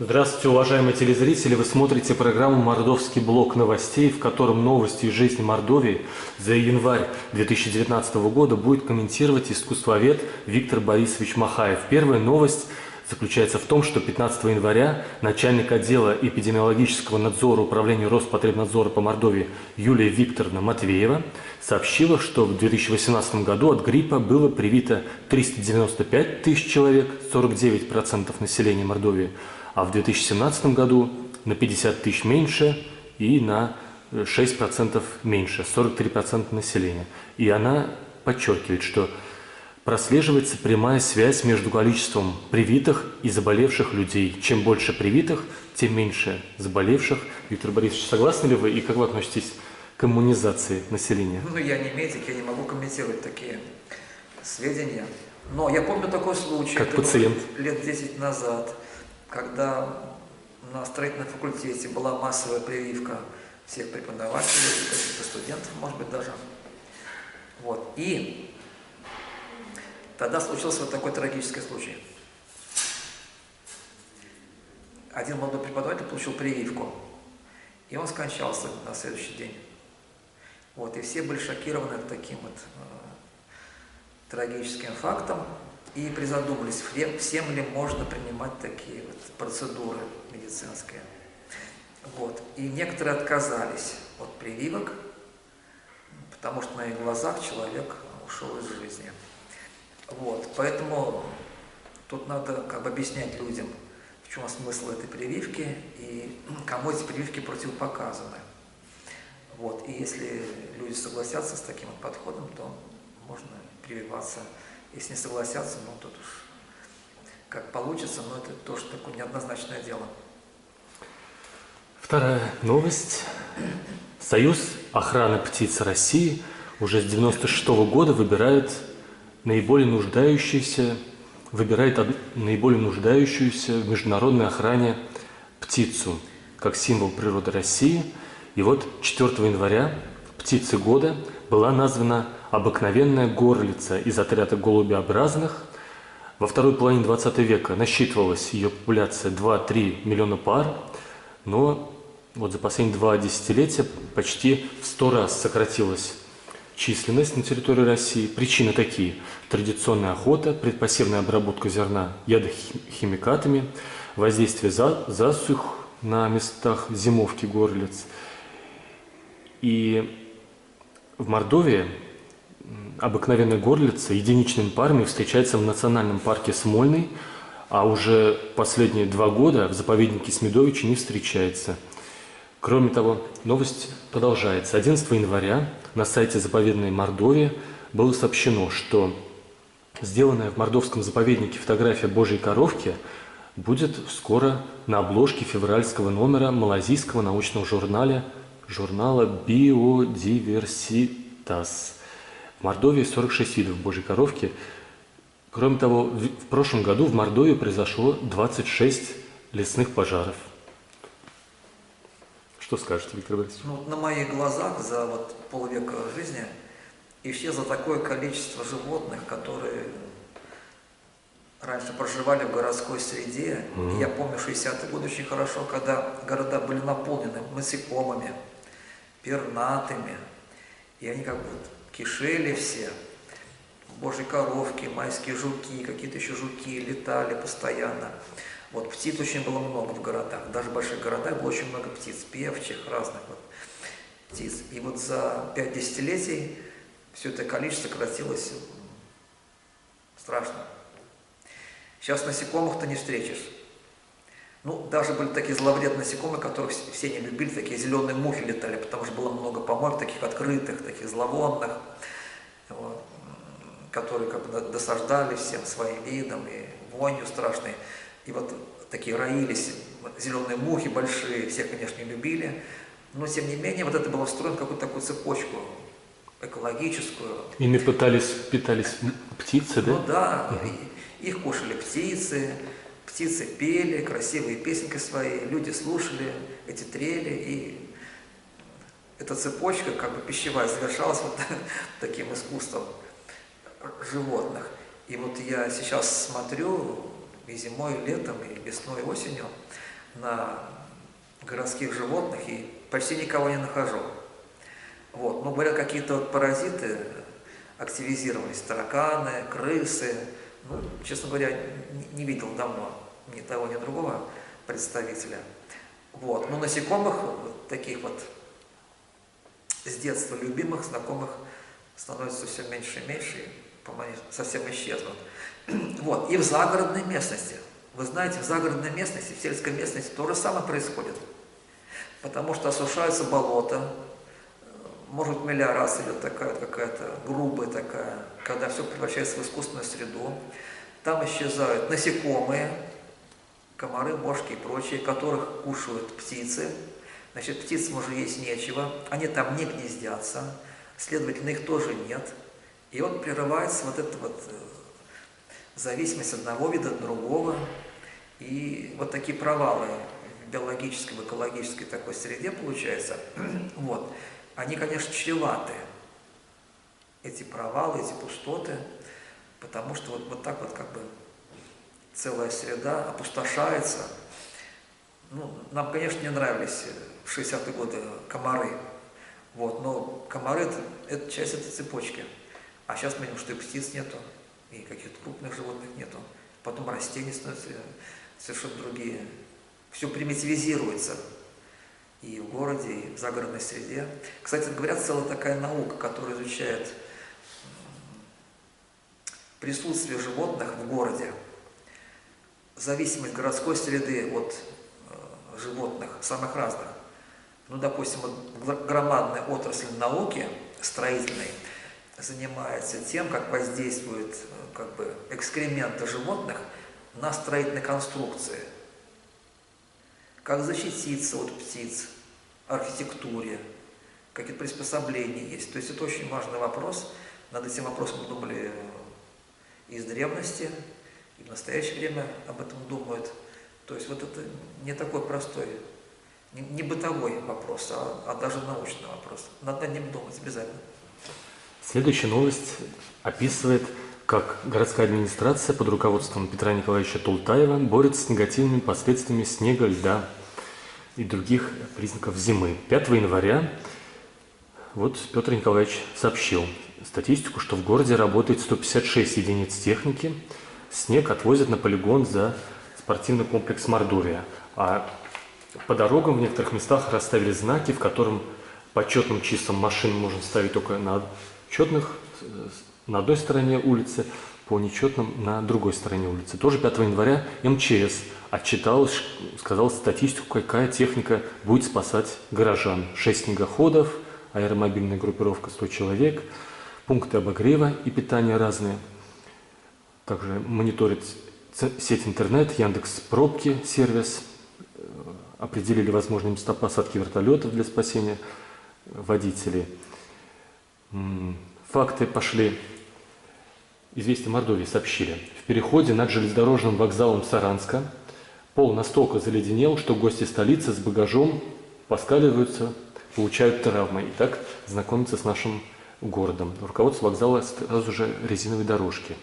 Здравствуйте, уважаемые телезрители! Вы смотрите программу «Мордовский блок новостей», в котором новости из жизни Мордовии за январь 2019 года будет комментировать искусствовед Виктор Борисович Махаев. Первая новость заключается в том, что 15 января начальник отдела эпидемиологического надзора Управления Роспотребнадзора по Мордовии Юлия Викторовна Матвеева сообщила, что в 2018 году от гриппа было привито 395 тысяч человек, 49% населения Мордовии, а в 2017 году на 50 тысяч меньше и на 6% меньше, 43% населения. И она подчеркивает, что прослеживается прямая связь между количеством привитых и заболевших людей. Чем больше привитых, тем меньше заболевших. Виктор Борисович, согласны ли вы и как вы относитесь к иммунизации населения? Ну, я не медик, я не могу комментировать такие сведения. Но я помню такой случай, как пациент, лет 10 назад, когда на строительном факультете была массовая прививка всех преподавателей, каких-то студентов, может быть, даже. Вот. И тогда случился вот такой трагический случай. Один молодой преподаватель получил прививку, и он скончался на следующий день. Вот. И все были шокированы таким вот трагическим фактом и призадумались, всем ли можно принимать такие вот процедуры медицинские. Вот. И некоторые отказались от прививок, потому что на их глазах человек ушел из жизни. Вот. Поэтому тут надо как бы объяснять людям, в чем смысл этой прививки и кому эти прививки противопоказаны. Вот. И если люди согласятся с таким вот подходом, то можно прививаться. Если не согласятся, ну тут уж как получится, но это тоже такое неоднозначное дело. Вторая новость. Союз охраны птиц России уже с 1996 года выбирает наиболее нуждающуюся в международной охране птицу как символ природы России. И вот 4 января птицей года была названа обыкновенная горлица из отряда голубеобразных. Во второй половине 20 века насчитывалась ее популяция 2-3 миллиона пар, но вот за последние 2 десятилетия почти в 100 раз сократилась численность на территории России. Причины такие: традиционная охота, предпосевная обработка зерна ядохимикатами, воздействие засух на местах зимовки горлиц. И в Мордовии обыкновенная горлица единичными парами встречается в национальном парке Смольный, а уже последние 2 года в заповеднике Смедовичи не встречается. Кроме того, новость продолжается. 11 января на сайте заповедной Мордовии было сообщено, что сделанная в мордовском заповеднике фотография Божьей коровки будет скоро на обложке февральского номера малазийского научного журнала «Биодиверситас». В Мордовии 46 видов Божьей коровки. Кроме того, в прошлом году в Мордовии произошло 26 лесных пожаров. Что скажете, Виктор Борисович? Ну, на моих глазах за вот полвека жизни исчезло такое количество животных, которые раньше проживали в городской среде. И я помню 60-е годы очень хорошо, когда города были наполнены насекомыми, пернатыми, и они как бы кишели все. Божьи коровки, майские жуки, какие-то еще жуки летали постоянно. Вот птиц очень было много в городах, даже в больших городах было очень много птиц, певчих, разных вот птиц. И вот за 5 десятилетий все это количество сократилось страшно. Сейчас насекомых-то не встретишь. Ну, даже были такие зловредные насекомые, которых все не любили, такие зеленые мухи летали, потому что было много помоек, таких открытых, таких зловонных, вот, которые как бы досаждали всем своим видом и вонью страшной. И вот такие роились зеленые мухи большие, все, конечно, не любили, но тем не менее вот это было встроено в какую-то такую цепочку экологическую. Ими питались птицы, да? Ну да, их кушали птицы, птицы пели красивые песенки свои, люди слушали эти трели, и эта цепочка, как бы пищевая, завершалась вот таким искусством животных. И вот я сейчас смотрю, и зимой, и летом, и весной, и осенью на городских животных и почти никого не нахожу. Вот. Но говорят, какие-то вот паразиты активизировались, тараканы, крысы. Ну, честно говоря, не видел давно ни того, ни другого представителя. Вот. Но насекомых, таких вот с детства любимых, знакомых, становится все меньше и меньше, и, по-моему, совсем исчезнут. Вот. И в загородной местности. Вы знаете, в загородной местности, в сельской местности то же самое происходит. Потому что осушаются болота, может мелиорация идет такая какая-то грубая такая, когда все превращается в искусственную среду. Там исчезают насекомые, комары, мошки и прочие, которых кушают птицы. Значит, птицам уже есть нечего, они там не гнездятся, следовательно, их тоже нет. И вот прерывается вот эта вот зависимость одного вида от другого. И вот такие провалы в биологической, в экологической такой среде получается. Вот. Они, конечно, чреваты, эти провалы, эти пустоты, потому что вот так вот как бы целая среда опустошается. Ну, нам, конечно, не нравились в 60-е годы комары, вот, но комары это часть этой цепочки. А сейчас мы видим, что и птиц нету, и каких-то крупных животных нету. Потом растения становятся совершенно другие. Все примитивизируется. И в городе, и в загородной среде. Кстати, говорят, целая такая наука, которая изучает присутствие животных в городе, зависимость городской среды от животных, самых разных. Ну, допустим, вот громадная отрасль науки строительной занимается тем, как воздействуют как бы экскременты животных на строительные конструкции. Как защититься от птиц, архитектуре, какие приспособления есть. То есть это очень важный вопрос. Над этим вопросом думали из древности, и в настоящее время об этом думают. То есть вот это не такой простой, не бытовой вопрос, а даже научный вопрос. Надо над ним думать обязательно. Следующая новость описывает, как городская администрация под руководством Петра Николаевича Тултаева борется с негативными последствиями снега, льда и других признаков зимы. 5 января вот Петр Николаевич сообщил статистику, что в городе работает 156 единиц техники. Снег отвозят на полигон за спортивный комплекс «Мордовия». А по дорогам в некоторых местах расставили знаки, в котором по четным числам машин можно ставить только на четных, на одной стороне улицы, по нечетным на другой стороне улицы. Тоже 5 января МЧС отчиталась, сказала статистику, какая техника будет спасать горожан. 6 снегоходов, аэромобильная группировка 100 человек, пункты обогрева и питания разные. Также мониторит сеть интернет, Яндекс.Пробки сервис, определили возможные места посадки вертолетов для спасения водителей. Факты пошли. Известия Мордовии сообщили. В переходе над железнодорожным вокзалом Саранска пол настолько заледенел, что гости столицы с багажом поскальзываются, получают травмы. И так знакомятся с нашим городом. Руководство вокзала сразу же резиновые дорожки.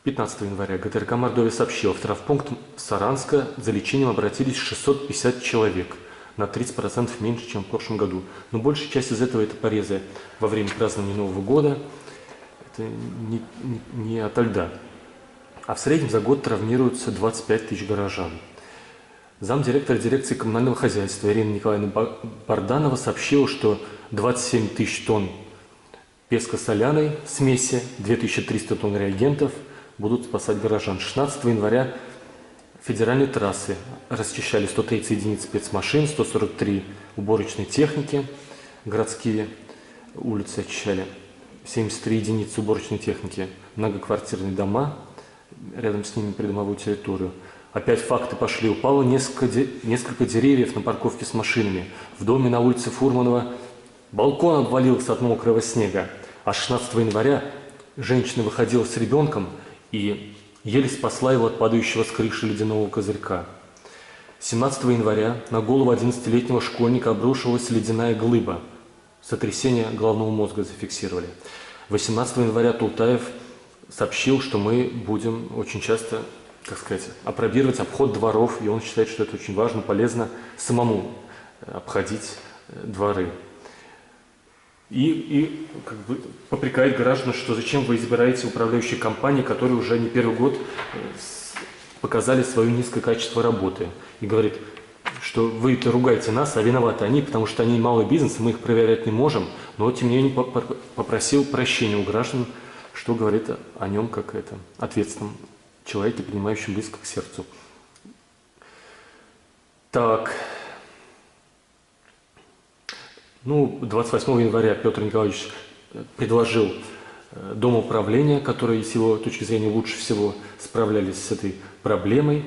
15 января ГТРК Мордовия сообщил, в травмпункт Саранска за лечением обратились 650 человек, на 30% меньше, чем в прошлом году. Но большая часть из этого это порезы во время празднования Нового года, это не ото льда. А в среднем за год травмируются 25 тысяч горожан. Замдиректора дирекции коммунального хозяйства Ирина Николаевна Барданова сообщила, что 27 тысяч тонн песко-соляной смеси, 2300 тонн реагентов будут спасать горожан. 16 января федеральные трассы расчищали 130 единиц спецмашин, 143 уборочной техники, городские улицы очищали, 73 единицы уборочной техники, многоквартирные дома, рядом с ними придомовую территорию. Опять факты пошли. Упало несколько деревьев на парковке с машинами. В доме на улице Фурманова балкон обвалился от мокрого снега. А 16 января женщина выходила с ребенком и еле спасла его от падающего с крыши ледяного козырька. 17 января на голову 11-летнего школьника обрушилась ледяная глыба. Сотрясение головного мозга зафиксировали. 18 января Тултаев сообщил, что мы будем очень часто, как сказать, апробировать обход дворов, и он считает, что это очень важно, полезно самому обходить дворы. И как бы попрекает граждан, что зачем вы избираете управляющие компании, которые уже не первый год показали свое низкое качество работы. И говорит, что вы-то ругаете нас, а виноваты они, потому что они малый бизнес, мы их проверять не можем, но тем не менее попросил прощения у граждан, что говорит о нем как ответственном человеке, принимающем близко к сердцу. Так, 28 января Петр Николаевич предложил домоуправление, которые с его точки зрения лучше всего справлялись с этой проблемой.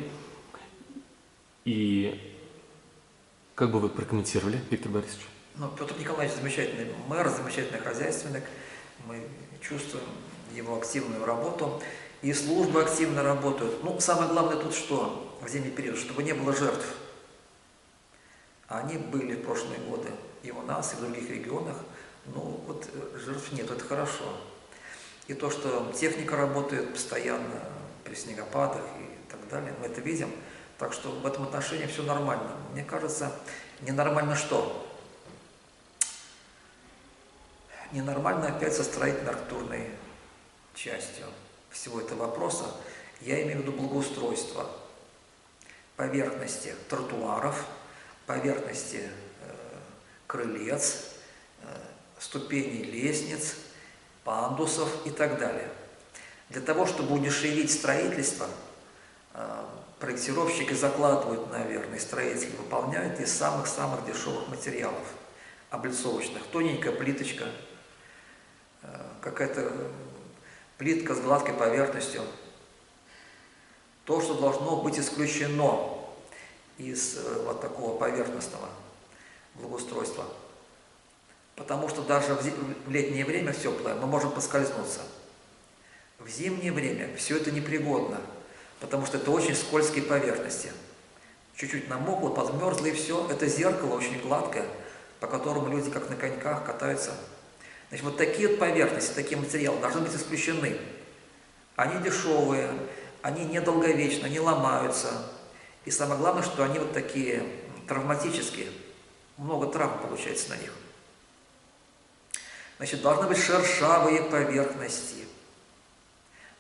И как бы вы прокомментировали, Виктор Борисович? Петр Николаевич замечательный мэр, замечательный хозяйственник. Мы чувствуем его активную работу. И службы активно работают. Самое главное тут что в зимний период? Чтобы не было жертв. Они были в прошлые годы и у нас, и в других регионах. Жертв нет, это хорошо. И то, что техника работает постоянно при снегопадах и так далее, мы это видим. Так что в этом отношении все нормально. Мне кажется, ненормально что? Ненормально опять со строительно-архитектурной частью всего этого вопроса. Я имею в виду благоустройство поверхности тротуаров, поверхности крылец, ступеней лестниц, пандусов и так далее. Для того, чтобы удешевить строительство, проектировщики закладывают, наверное, и строители выполняют из самых-самых дешевых материалов, облицовочных. Тоненькая плиточка, какая-то плитка с гладкой поверхностью. То, что должно быть исключено из вот такого поверхностного благоустройства. Потому что даже в летнее время, в теплое, мы можем поскользнуться. В зимнее время все это непригодно, потому что это очень скользкие поверхности. Чуть-чуть намокло, подмерзло и все. Это зеркало очень гладкое, по которому люди как на коньках катаются. Значит, вот такие вот поверхности, такие материалы должны быть исключены. Они дешевые, они недолговечны, они ломаются. И самое главное, что они вот такие травматические. Много травм получается на них. Значит, должны быть шершавые поверхности.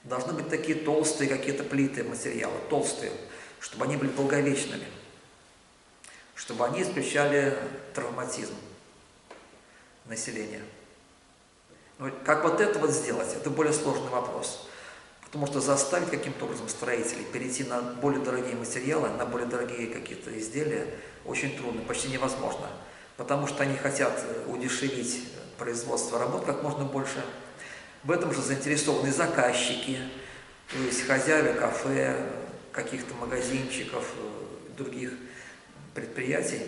Должны быть такие толстые какие-то плиты материала, толстые, чтобы они были долговечными. Чтобы они исключали травматизм населения. Как вот это вот сделать, это более сложный вопрос. Потому что заставить каким-то образом строителей перейти на более дорогие материалы, на более дорогие какие-то изделия очень трудно, почти невозможно. Потому что они хотят удешевить производство работ как можно больше. В этом же заинтересованы заказчики, то есть хозяева кафе, каких-то магазинчиков, других предприятий,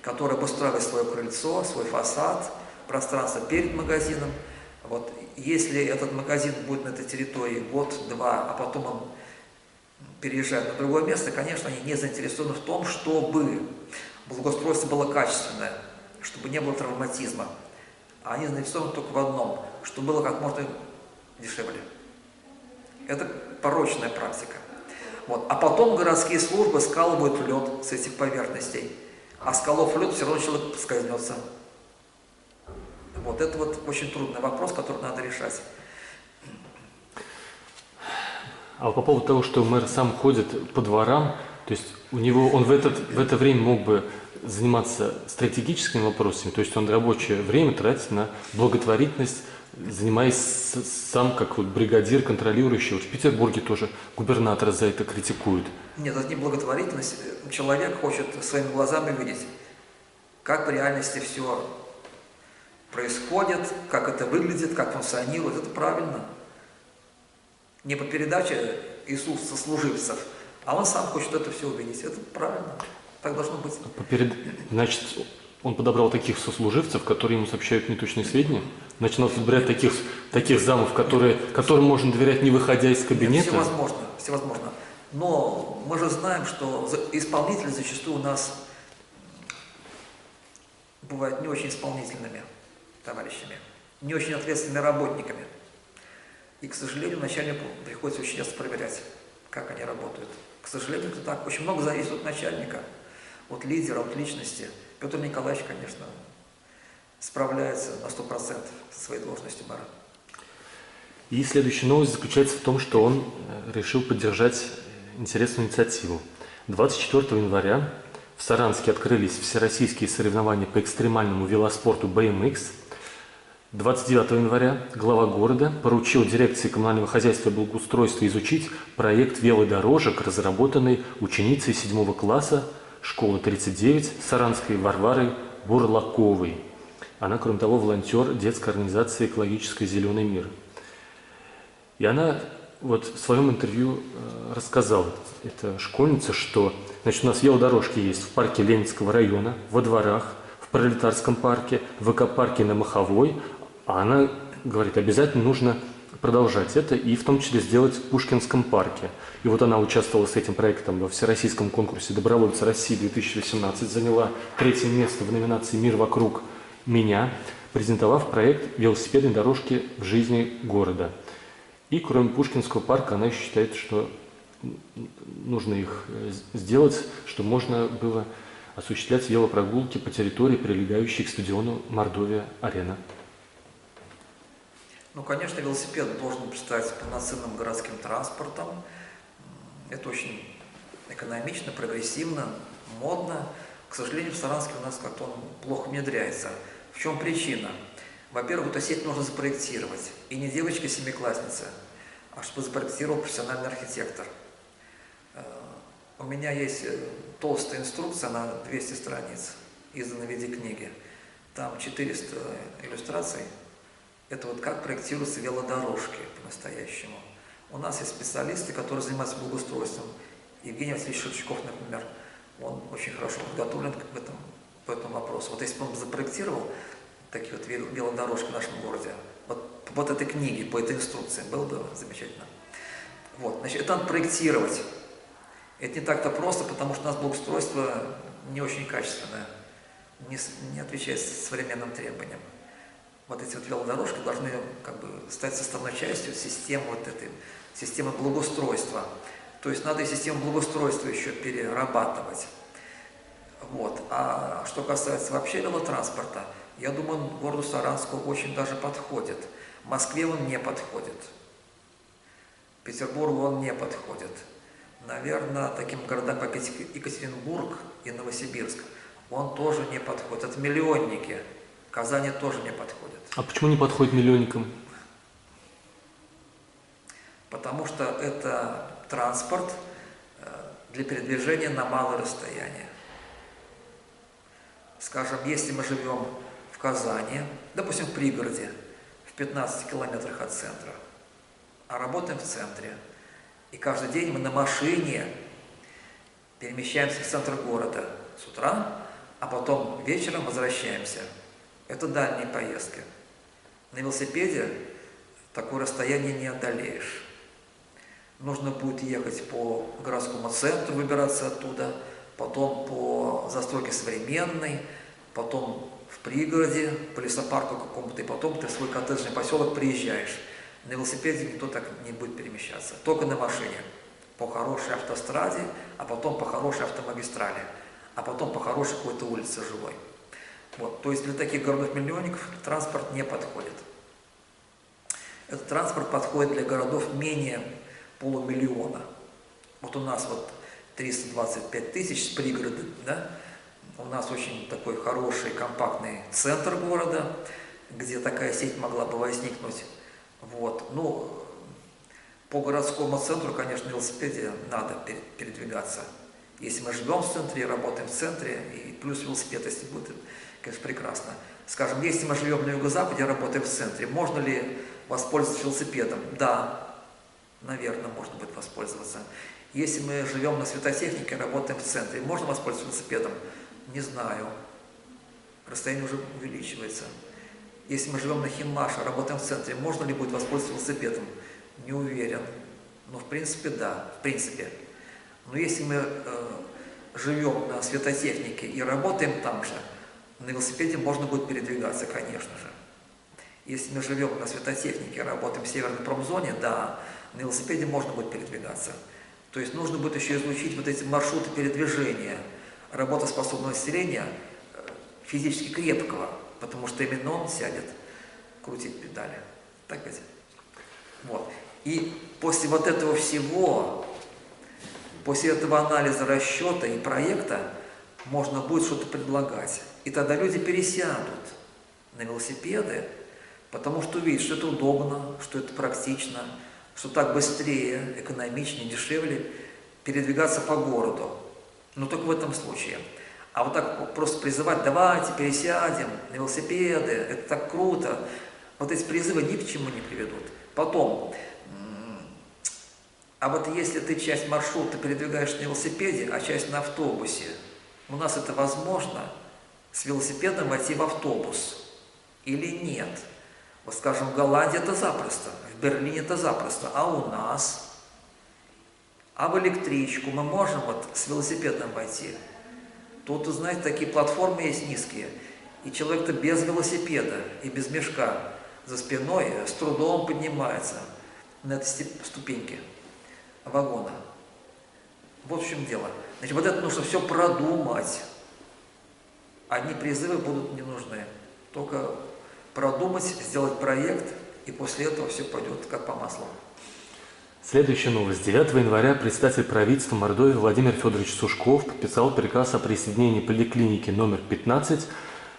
которые обустраивают свое крыльцо, свой фасад, пространство перед магазином. Вот, если этот магазин будет на этой территории год-два, а потом он переезжает на другое место, конечно, они не заинтересованы в том, чтобы благоустройство было качественное, чтобы не было травматизма. А они заинтересованы только в одном, чтобы было как можно дешевле. Это порочная практика. Вот. А потом городские службы скалывают лед с этих поверхностей. А сколов лед, все равно человек поскользнется. Вот это вот очень трудный вопрос, который надо решать. А по поводу того, что мэр сам ходит по дворам, то есть он в это время мог бы заниматься стратегическими вопросами, то есть он рабочее время тратит на благотворительность, занимаясь сам как вот бригадир, контролирующий. Вот в Петербурге тоже губернатора за это критикуют. Нет, это не благотворительность. Человек хочет своими глазами видеть, как в реальности все происходит, как это выглядит, как функционирует. Это правильно. Не по передаче Иисуса служивцев, а он сам хочет это все увидеть. Это правильно. Так должно быть. Значит, он подобрал таких сослуживцев, которые ему сообщают неточные сведения? Начинал подбирать таких замов, которым можно доверять, не выходя из кабинета? Нет, все возможно. Но мы же знаем, что исполнители зачастую у нас бывают не очень исполнительными товарищами, не очень ответственными работниками. И, к сожалению, начальнику приходится очень часто проверять, как они работают. К сожалению, это так. Очень много зависит от начальника, от лидера, от личности. Петр Николаевич, конечно, справляется на 100% со своей должностью мэра. И следующая новость заключается в том, что он решил поддержать интересную инициативу. 24 января в Саранске открылись всероссийские соревнования по экстремальному велоспорту BMX. 29 января глава города поручил дирекции коммунального хозяйства и благоустройства изучить проект велодорожек, разработанный ученицей 7 класса школы 39 Саранской Варварой Бурлаковой. Она, кроме того, волонтер детской организации «Экологический зеленый мир». И она вот в своем интервью рассказала, эта школьница, что значит, у нас велодорожки есть в парке Ленинского района, во дворах, в Пролетарском парке, в экопарке на Маховой. А она говорит, обязательно нужно продолжать это и в том числе сделать в Пушкинском парке. И вот она участвовала с этим проектом во Всероссийском конкурсе «Добровольцы России 2018», заняла 3-е место в номинации «Мир вокруг меня», презентовав проект велосипедной дорожки в жизни города. И кроме Пушкинского парка, она еще считает, что нужно их сделать, чтобы можно было осуществлять велопрогулки по территории, прилегающей к стадиону Мордовия-Арена. Ну, конечно, велосипед должен стать полноценным городским транспортом. Это очень экономично, прогрессивно, модно. К сожалению, в Саранске у нас как-то он плохо внедряется. В чем причина? Во-первых, эту сеть нужно запроектировать. И не девочка-семиклассница, а чтобы запроектировал профессиональный архитектор. У меня есть толстая инструкция на 200 страниц, издана в виде книги. Там 400 иллюстраций. Это вот как проектируются велодорожки по-настоящему. У нас есть специалисты, которые занимаются благоустройством. Евгений Васильевич Шевчуков, например, он очень хорошо подготовлен по этому вопросу. Вот если бы он запроектировал такие вот велодорожки в нашем городе, вот этой книги, по этой инструкции, было бы замечательно. Вот, значит, это надо проектировать. Это не так-то просто, потому что у нас благоустройство не очень качественное, не отвечает современным требованиям. Вот эти вот велодорожки должны как бы стать составной частью системы вот этой, системы благоустройства. То есть надо и систему благоустройства еще перерабатывать. Вот. А что касается вообще велотранспорта, я думаю, он городу Саранску очень даже подходит. Москве он не подходит. Петербургу он не подходит. Наверное, таким городам, как Екатеринбург и Новосибирск, он тоже не подходит. Это миллионники. Казани тоже не подходит. А почему не подходит миллионникам? Потому что это транспорт для передвижения на малое расстояние. Скажем, если мы живем в Казани, допустим, в пригороде, в 15 километрах от центра, а работаем в центре, и каждый день мы на машине перемещаемся в центр города с утра, а потом вечером возвращаемся. Это дальние поездки. На велосипеде такое расстояние не одолеешь. Нужно будет ехать по городскому центру, выбираться оттуда, потом по застройке современной, потом в пригороде, по лесопарку какому-то, и потом ты в свой коттеджный поселок приезжаешь. На велосипеде никто так не будет перемещаться, только на машине. По хорошей автостраде, а потом по хорошей автомагистрали, а потом по хорошей какой-то улице живой. Вот, то есть для таких городов-миллионников транспорт не подходит. Этот транспорт подходит для городов менее полумиллиона. Вот у нас вот 325 тысяч с пригорода, да? У нас очень такой хороший, компактный центр города, где такая сеть могла бы возникнуть. Вот. Ну, по городскому центру, конечно, на велосипеде надо передвигаться. Если мы живем в центре, работаем в центре, и плюс велосипед, если будет, конечно, прекрасно. Скажем, если мы живем на юго-западе, работаем в центре, можно ли воспользоваться велосипедом? Да, наверное, можно будет воспользоваться. Если мы живем на светотехнике, работаем в центре, можно воспользоваться велосипедом? Не знаю. Расстояние уже увеличивается. Если мы живем на Химмаше, работаем в центре, можно ли будет воспользоваться велосипедом? Не уверен. Но в принципе, да, в принципе. Но если мы живем на светотехнике и работаем там же, на велосипеде можно будет передвигаться, конечно же. Если мы живем на светотехнике, работаем в северной промзоне, да, на велосипеде можно будет передвигаться. То есть нужно будет еще изучить вот эти маршруты передвижения работоспособного населения, физически крепкого, потому что именно он сядет крутить педали. Так ведь? Вот. И после вот этого всего, после этого анализа, расчета и проекта, можно будет что-то предлагать. И тогда люди пересядут на велосипеды, потому что увидят, что это удобно, что это практично, что так быстрее, экономичнее, дешевле передвигаться по городу. Но только в этом случае. А вот так просто призывать, давайте пересядем на велосипеды, это так круто. Вот эти призывы ни к чему не приведут. Потом, а вот если ты часть маршрута передвигаешь на велосипеде, а часть на автобусе, у нас это возможно с велосипедом войти в автобус или нет? Вот скажем, в Голландии это запросто, в Берлине это запросто, а у нас? А в электричку мы можем вот с велосипедом войти? Тут, знаете, такие платформы есть низкие, и человек-то без велосипеда и без мешка за спиной с трудом поднимается на этой ступеньке вагона. Вот в чем дело. Значит, вот это нужно все продумать. Одни призывы будут не нужны. Только продумать, сделать проект, и после этого все пойдет как по маслу. Следующая новость. 9 января председатель правительства Мордовии Владимир Федорович Сушков подписал приказ о присоединении поликлиники номер 15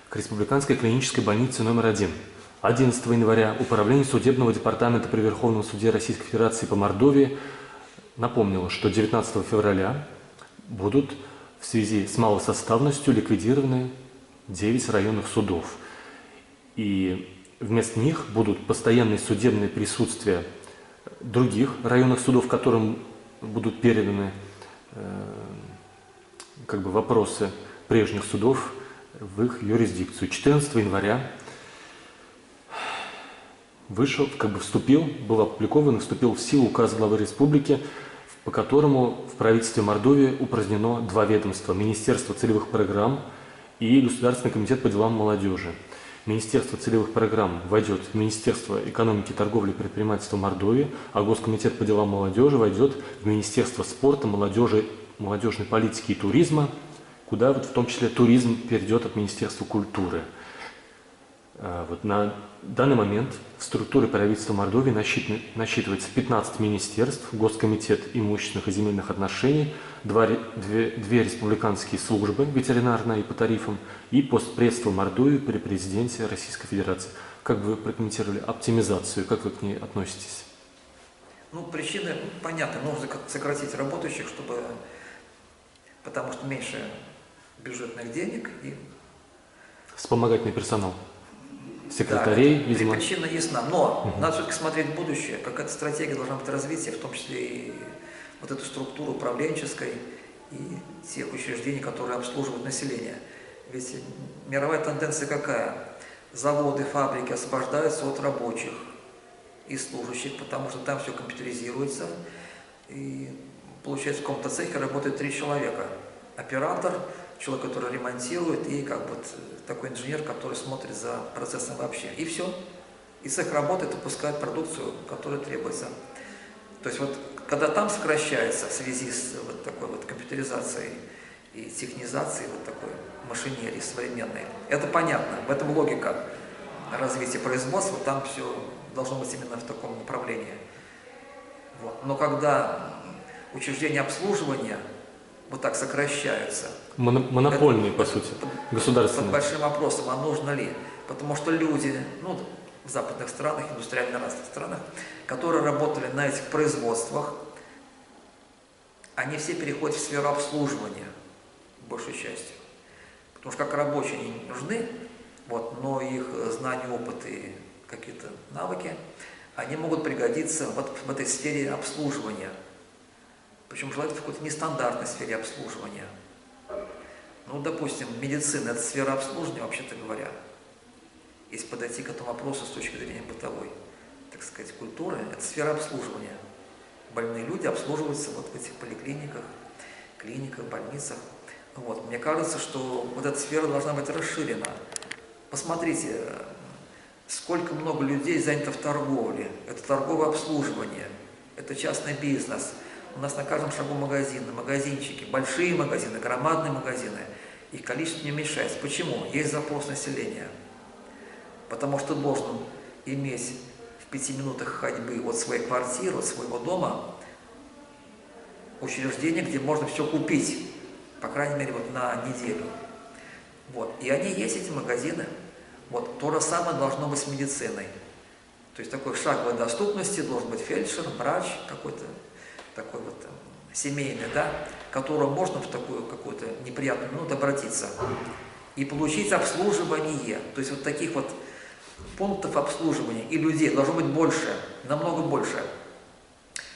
к Республиканской клинической больнице номер 1. 11 января Управление судебного департамента при Верховном суде Российской Федерации по Мордовии напомнило, что 19 февраля будут в связи с малосоставностью ликвидированы 9 районных судов. И вместо них будут постоянные судебные присутствия других районных судов, которым будут переданы вопросы прежних судов в их юрисдикцию. 14 января был опубликован и вступил в силу указ главы республики, по которому в правительстве Мордовии упразднено два ведомства – Министерство целевых программ и Государственный комитет по делам молодежи. Министерство целевых программ войдет в Министерство экономики, торговли и предпринимательства Мордовии, а Госкомитет по делам молодежи войдет в Министерство спорта, молодежи, молодежной политики и туризма, куда в том числе туризм перейдет от Министерства культуры. На данный момент в структуре правительства Мордовии насчитывается 15 министерств, Госкомитет имущественных и земельных отношений, две республиканские службы, ветеринарная и по тарифам, и постпредство Мордовии при президенте Российской Федерации. Как бы вы прокомментировали оптимизацию, как вы к ней относитесь? Причины понятны. Нужно сократить работающих, потому что меньше бюджетных денег и вспомогательный персонал. Секретарей, да, видимо. Причина ясна, но надо все-таки смотреть в будущее. Какая-то стратегия должна быть развития, в том числе и вот эту структуру управленческой и тех учреждений, которые обслуживают население. Ведь мировая тенденция какая? Заводы, фабрики освобождаются от рабочих и служащих, потому что там все компьютеризируется. И получается, в каком-то цехе работает 3 человека. Оператор, человек, который ремонтирует, и такой инженер, который смотрит за процессом вообще. И все. И цех работает и пускает продукцию, которая требуется. То есть когда там сокращается в связи с такой компьютеризацией и технизацией такой машинерии современной, это понятно, в этом логика развития производства, там все должно быть именно в таком направлении. Но когда учреждения обслуживания так сокращаются. Монопольные, по сути, государственные. Под большим вопросом, а нужно ли? Потому что люди, в западных странах, индустриально развитых странах, которые работали на этих производствах, они все переходят в сферу обслуживания, большей частью. Потому что как рабочие они не нужны, но их знания, опыт и какие-то навыки, они могут пригодиться в этой сфере обслуживания. Причем желательно в какой-то нестандартной сфере обслуживания. Допустим, медицина – это сфера обслуживания, вообще-то говоря. Если подойти к этому вопросу с точки зрения бытовой, культуры, это сфера обслуживания. Больные люди обслуживаются в этих поликлиниках, клиниках, больницах. Мне кажется, что эта сфера должна быть расширена. Посмотрите, сколько много людей занято в торговле. Это торговое обслуживание, это частный бизнес. У нас на каждом шагу магазины, магазинчики, большие магазины, громадные магазины. Их количество не уменьшается. Почему? Есть запрос населения. Потому что должен иметь в 5 минутах ходьбы от своей квартиры, от своего дома учреждение, где можно все купить, по крайней мере, вот на неделю. Вот. И они есть, эти магазины. Вот. То же самое должно быть с медициной. То есть такой шаговой доступности должен быть фельдшер, врач какой-то, такой вот семейный, да, к которому можно в такую какую-то неприятную минуту обратиться и получить обслуживание. То есть вот таких вот пунктов обслуживания и людей должно быть больше, намного больше.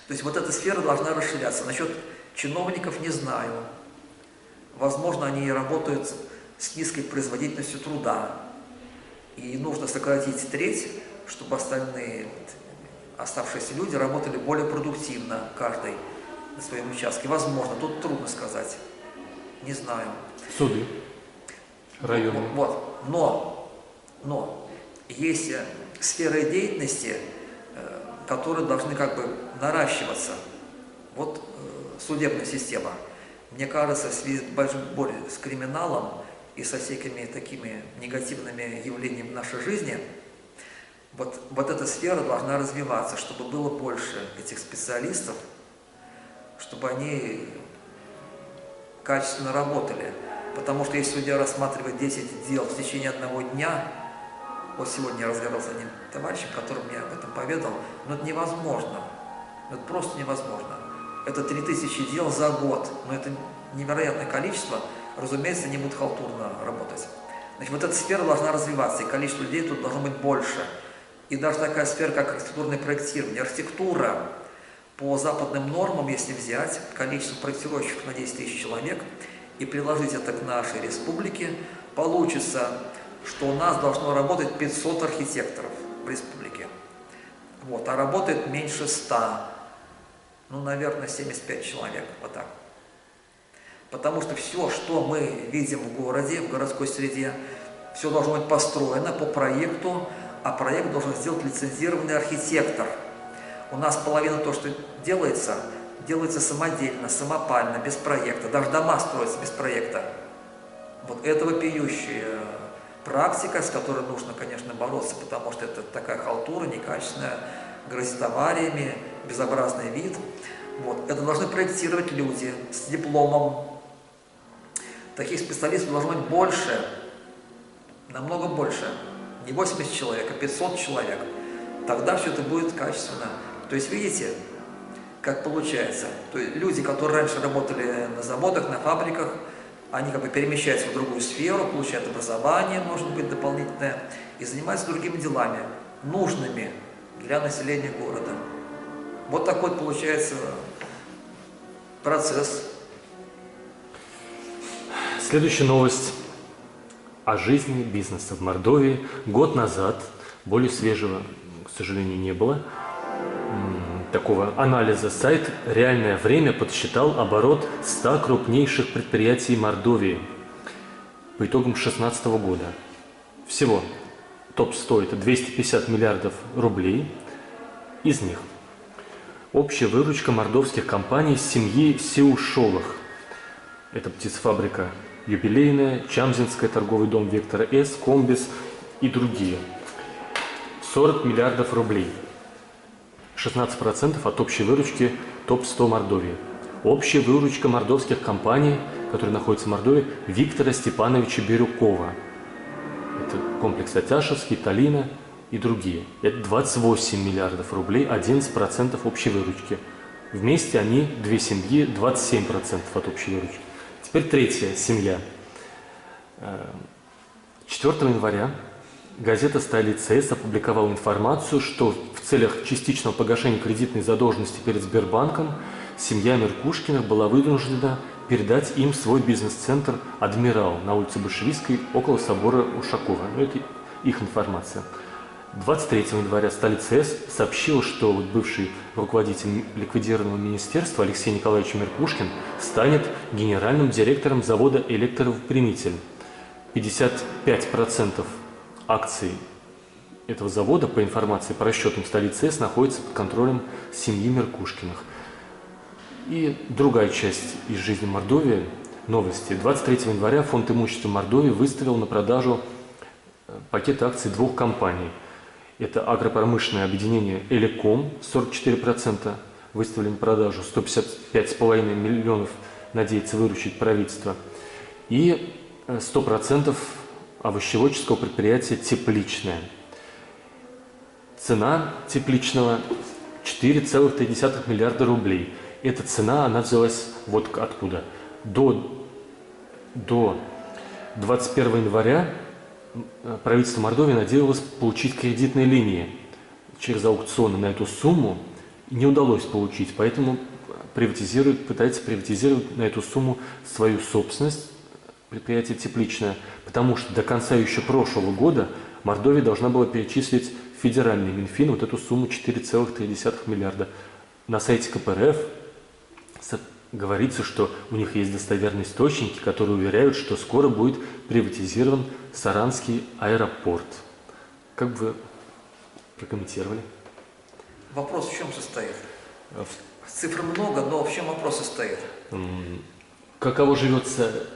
То есть вот эта сфера должна расширяться. Насчет чиновников не знаю. Возможно, они работают с низкой производительностью труда. И нужно сократить треть, чтобы остальные оставшиеся люди работали более продуктивно, каждый на своем участке. Возможно, тут трудно сказать. Не знаю. Суды районные. Вот. Но есть сферы деятельности, которые должны как бы наращиваться. Вот судебная система. Мне кажется, в связи с большой борьбой с криминалом и со всякими такими негативными явлениями в нашей жизни, вот эта сфера должна развиваться, чтобы было больше этих специалистов, чтобы они качественно работали. Потому что если судья рассматривает 10 дел в течение одного дня, вот сегодня я разговаривал с одним товарищем, который мне об этом поведал, но это невозможно, это просто невозможно. Это 3000 дел за год, но это невероятное количество, разумеется, они будут халтурно работать. Значит, вот эта сфера должна развиваться, и количество людей тут должно быть больше. И даже такая сфера, как архитектурное проектирование. Архитектура по западным нормам, если взять количество проектировщиков на 10 000 человек и приложить это к нашей республике, получится, что у нас должно работать 500 архитекторов в республике. Вот, а работает меньше 100, ну, наверное, 75 человек, вот так. Потому что все, что мы видим в городе, в городской среде, все должно быть построено по проекту, а проект должен сделать лицензированный архитектор. У нас половина того, что делается самодельно, самопально, без проекта. Даже дома строятся без проекта. Вот это вопиющая практика, с которой нужно, конечно, бороться, потому что это такая халтура, некачественная, грозит авариями, безобразный вид. Вот. Это должны проектировать люди с дипломом. Таких специалистов должно быть больше, намного больше. Не 80 человек, а 500 человек. Тогда все это будет качественно. То есть, видите, как получается. То есть, люди, которые раньше работали на заводах, на фабриках, они как бы перемещаются в другую сферу, получают образование, может быть, дополнительное, и занимаются другими делами, нужными для населения города. Вот такой получается процесс. Следующая новость о жизни бизнеса в Мордовии. Год назад, более свежего, к сожалению, не было такого анализа, сайт «Реальное время» подсчитал оборот 100 крупнейших предприятий Мордовии по итогам 2016 года. Всего топ-100 – это 250 миллиардов рублей. Из них общая выручка мордовских компаний семьи Сеушовых – это птицефабрика «Юбилейная», Чамзинская, торговый дом «Вектора С», «Комбис» и другие – 40 миллиардов рублей. 16% от общей выручки топ-100 Мордовии. Общая выручка мордовских компаний, которые находятся в Мордовии, Виктора Степановича Бирюкова. Это комплекс Атяшевский, Талина и другие. Это 28 миллиардов рублей, 11% общей выручки. Вместе они, две семьи, 27% от общей выручки. Теперь третья семья. 4 января газета «Столица С» опубликовала информацию, что в целях частичного погашения кредитной задолженности перед Сбербанком семья Меркушкиных была вынуждена передать им свой бизнес-центр «Адмирал» на улице Большевистской около собора Ушакова. Но это их информация. 23 января «Столица С» сообщила, что бывший руководитель ликвидированного министерства Алексей Николаевич Меркушкин станет генеральным директором завода «Электровыпрямитель». 55% акций этого завода, по информации, по расчетам столицы С, находится под контролем семьи Меркушкиных. И другая часть из жизни Мордовии, новости. 23 января Фонд имущества Мордовии выставил на продажу пакеты акций двух компаний. Это агропромышленное объединение «Элеком», 44% выставили на продажу, 155,5 миллионов надеется выручить правительство, и 100% овощеводческого предприятия «Тепличное». Цена тепличного 4,3 миллиарда рублей. Эта цена, она взялась вот откуда. До 21 января правительство Мордовии надеялось получить кредитные линии через аукционы на эту сумму. Не удалось получить, поэтому пытается приватизировать на эту сумму свою собственность, предприятие «Тепличное», потому что до конца еще прошлого года Мордовия должна была перечислить в федеральный Минфин вот эту сумму 4,3 миллиарда. На сайте КПРФ говорится, что у них есть достоверные источники, которые уверяют, что скоро будет приватизирован Саранский аэропорт. Как бы вы прокомментировали? Вопрос в чем состоит? Цифр много, но в чем вопрос состоит? Каково живется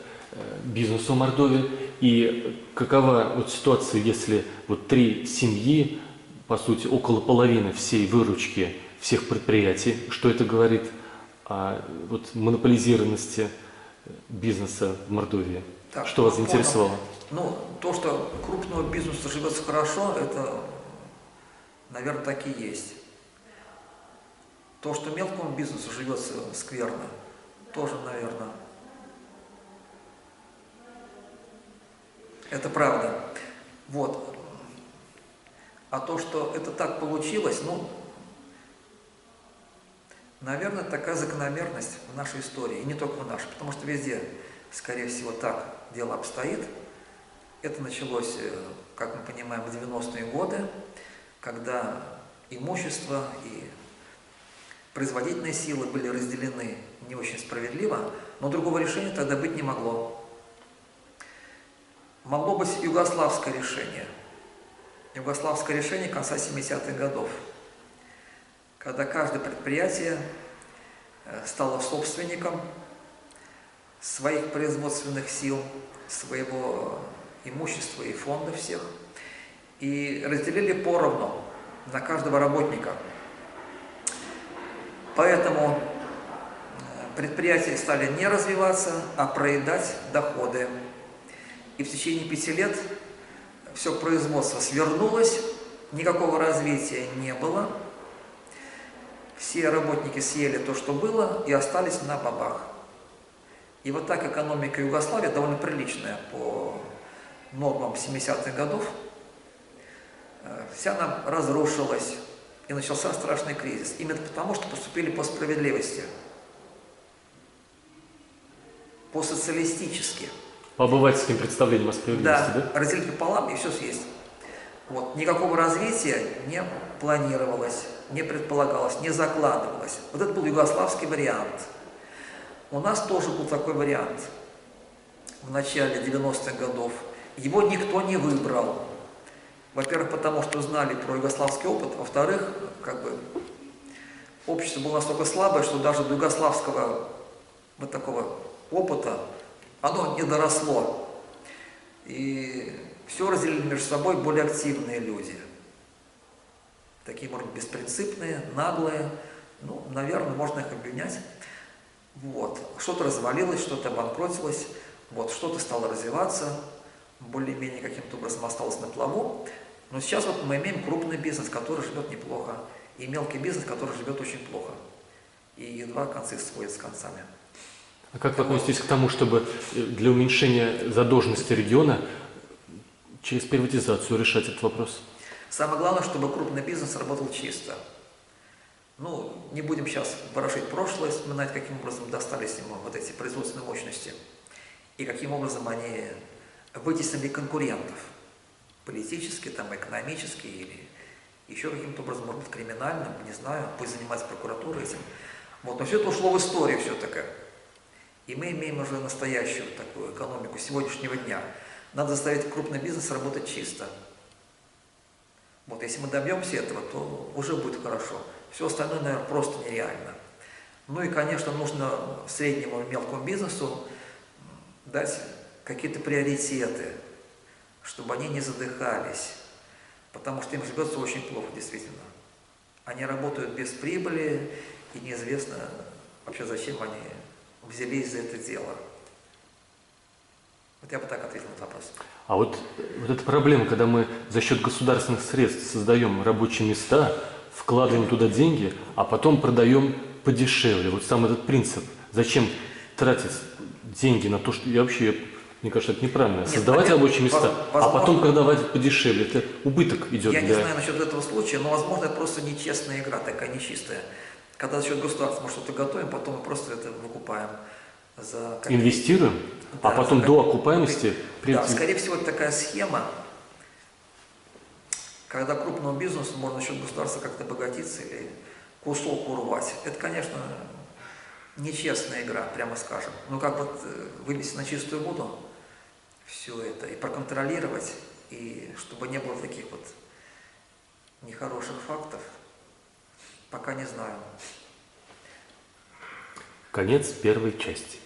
бизнесу Мордовии и какова вот ситуация, если вот 3 семьи, по сути, около половины всей выручки всех предприятий, что это говорит о вот монополизированности бизнеса в Мордовии? Так, что вас заинтересовало? Ну, то, что крупного бизнеса живется хорошо, это, наверное, так и есть. То, что мелкому бизнесу живется скверно, тоже, наверное, это правда. Вот. А то, что это так получилось, ну, наверное, такая закономерность в нашей истории, и не только в нашей, потому что везде, скорее всего, так дело обстоит. Это началось, как мы понимаем, в 90-е годы, когда имущество и производительные силы были разделены не очень справедливо, но другого решения тогда быть не могло. Могло быть югославское решение. Югославское решение конца 70-х годов, когда каждое предприятие стало собственником своих производственных сил, своего имущества и фондов всех, и разделили поровну на каждого работника. Поэтому предприятия стали не развиваться, а проедать доходы. И в течение 5 лет все производство свернулось, никакого развития не было. Все работники съели то, что было, и остались на бабах. И вот так экономика Югославии, довольно приличная по нормам 70-х годов, вся она разрушилась. И начался страшный кризис. Именно потому, что поступили по справедливости. По-социалистически. По обывательским представлениям о справедливости, да? Разделить пополам и все съесть. Вот. Никакого развития не планировалось, не предполагалось, не закладывалось. Вот это был югославский вариант. У нас тоже был такой вариант в начале 90-х годов. Его никто не выбрал. Во-первых, потому что знали про югославский опыт. Во-вторых, общество было настолько слабое, что даже до югославского вот такого опыта оно не доросло. И все разделили между собой более активные люди. Такие, может быть, беспринципные, наглые. Ну, наверное, можно их обвинять. Вот. Что-то развалилось, что-то обанкротилось, вот, что-то стало развиваться, более-менее каким-то образом осталось на плаву. Но сейчас вот мы имеем крупный бизнес, который живет неплохо, и мелкий бизнес, который живет очень плохо. И едва концы сходят с концами. А как вы относитесь к тому, чтобы для уменьшения задолженности региона через приватизацию решать этот вопрос? Самое главное, чтобы крупный бизнес работал чисто. Ну, не будем сейчас ворошить прошлое, вспоминать, каким образом достались ему вот эти производственные мощности, и каким образом они вытеснили конкурентов, политически, там, экономически или еще каким-то образом, может быть, криминальным, не знаю, пусть занимается прокуратура этим. Вот, но все это ушло в историю все-таки. И мы имеем уже настоящую такую экономику сегодняшнего дня. Надо заставить крупный бизнес работать чисто. Вот если мы добьемся этого, то уже будет хорошо. Все остальное, наверное, просто нереально. Ну и, конечно, нужно среднему и мелкому бизнесу дать какие-то приоритеты, чтобы они не задыхались, потому что им живется очень плохо, действительно. Они работают без прибыли, и неизвестно вообще, зачем они взялись за это дело. Вот я бы так ответил на этот вопрос. А вот эта проблема, когда мы за счет государственных средств создаем рабочие места, вкладываем туда деньги, а потом продаем подешевле. Вот сам этот принцип. Зачем тратить деньги на то, что мне кажется, это неправильно. Создавать рабочие места, а потом продавать подешевле. Это убыток идет. Я не знаю насчет этого случая, но, возможно, это просто нечестная игра, такая нечистая. Когда за счет государства мы что-то готовим, потом мы просто это выкупаем. Инвестируем, да, а потом до окупаемости... Да, скорее всего, это такая схема, когда крупному бизнесу можно за счет государства как-то обогатиться или кусок урвать. Это, конечно, нечестная игра, прямо скажем. Но как вот вывести на чистую воду все это и проконтролировать, и чтобы не было таких вот нехороших фактов, пока не знаю. Конец первой части.